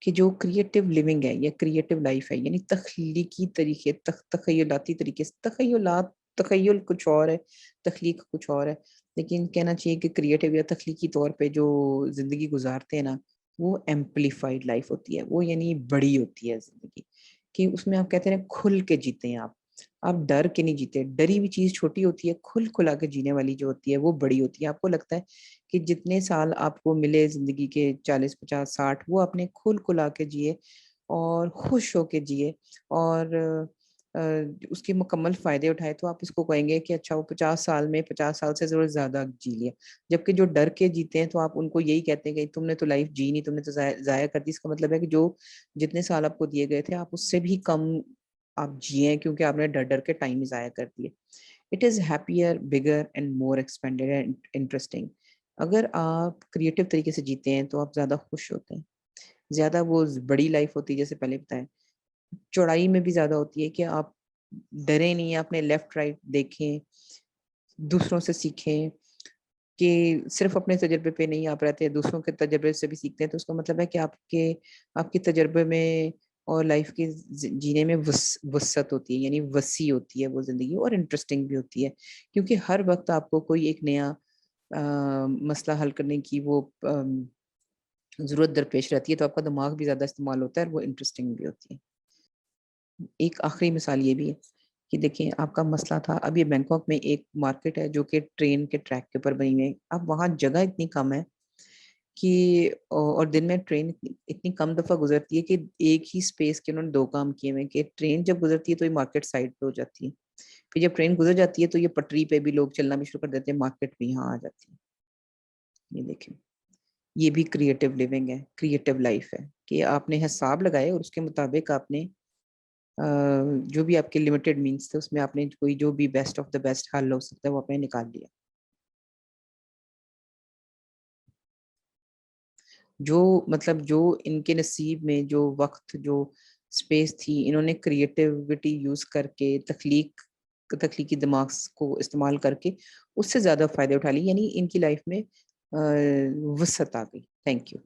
کہ جو کریٹو لیونگ ہے یا کریٹو لائف ہے یعنی تخلیقی طریقے, تخیلاتی طریقے سے, تخیل کچھ اور ہے, تخلیق کچھ اور ہے, لیکن کہنا چاہیے کہ کریٹو یا تخلیقی طور پہ جو زندگی گزارتے ہیں نا وہ ایمپلیفائڈ لائف ہوتی ہے. وہ یعنی بڑی ہوتی ہے زندگی, کہ اس میں آپ کہتے ہیں کھل کے جیتے ہیں, آپ ڈر کے نہیں جیتے. ڈری ہوئی چیز چھوٹی ہوتی ہے, کھل کھلا کے جینے والی جو ہوتی ہے وہ بڑی ہوتی ہے. آپ کو لگتا ہے کہ جتنے سال آپ کو ملے زندگی کے 40 50 60 وہ اپنے کھل کھلا کے جیے اور خوش ہو کے جیے اور اس کے مکمل فائدے اٹھائے, تو آپ اس کو کہیں گے کہ اچھا وہ 50 سال میں 50 سال سے ضرور زیادہ جی لیا. جبکہ جو ڈر کے جیتے ہیں تو آپ ان کو یہی کہتے ہیں کہ تم نے تو لائف جی نہیں, تم نے تو ضائع کر دی. اس کا مطلب ہے کہ جو جتنے سال آپ کو دیے گئے تھے آپ اس سے بھی کم آپ جیے کیونکہ آپ نے ڈر ڈر کے ٹائم ضائع کر دیے. It is happier, bigger and more expanded and interesting. اگر آپ کریٹو طریقے سے جیتے ہیں تو آپ زیادہ خوش ہوتے ہیں, زیادہ وہ بڑی لائف ہوتی ہے جیسے پہلے بتایا. چوڑائی میں بھی زیادہ ہوتی ہے کہ آپ ڈرے نہیں, اپنے لیفٹ رائٹ دیکھیں, دوسروں سے سیکھیں, کہ صرف اپنے تجربے پہ نہیں آپ رہتے, دوسروں کے تجربے سے بھی سیکھتے ہیں. تو اس کا مطلب ہے کہ آپ کے تجربے میں اور لائف کے جینے میں وسعت ہوتی ہے, یعنی وسیع ہوتی ہے وہ زندگی, اور انٹرسٹنگ بھی ہوتی ہے کیونکہ ہر وقت آپ کو کوئی ایک نیا مسئلہ حل کرنے کی وہ ضرورت درپیش رہتی ہے. تو آپ کا دماغ بھی زیادہ استعمال ہوتا ہے اور وہ انٹرسٹنگ بھی ہوتی ہے. ایک آخری مثال یہ بھی ہے کہ دیکھیں آپ کا مسئلہ تھا, اب یہ بینکاک میں ایک مارکیٹ ہے جو کہ ٹرین کے ٹریک کے اوپر بنی ہوئی ہے. اب وہاں جگہ اتنی کم ہے کہ اور دن میں ٹرین اتنی کم دفعہ گزرتی ہے کہ ایک ہی سپیس کے انہوں نے 2 کام کیے ہوئے کہ ٹرین جب گزرتی ہے تو یہ مارکیٹ سائڈ پہ ہو جاتی ہے, پھر جب ٹرین گزر جاتی ہے تو یہ پٹری پہ بھی لوگ چلنا بھی شروع کر دیتے ہیں, مارکیٹ بھی یہاں آ جاتی ہے. یہ دیکھیں یہ بھی کریٹو لیونگ ہے, کریٹو لائف ہے کہ آپ نے حساب لگائے اور اس کے مطابق آپ نے جو بھی آپ کے لمیٹڈ مینس تھے اس میں آپ نے کوئی جو بھی بیسٹ آف دا بیسٹ حل ہو سکتا ہے وہ آپ نے نکال لیا. جو مطلب جو ان کے نصیب میں جو وقت جو اسپیس تھی انہوں نے کریٹیوٹی یوز کر کے تخلیقی دماغ کو استعمال کر کے اس سے زیادہ فائدے اٹھا لی, یعنی ان کی لائف میں وسعت آ گئی. Thank you.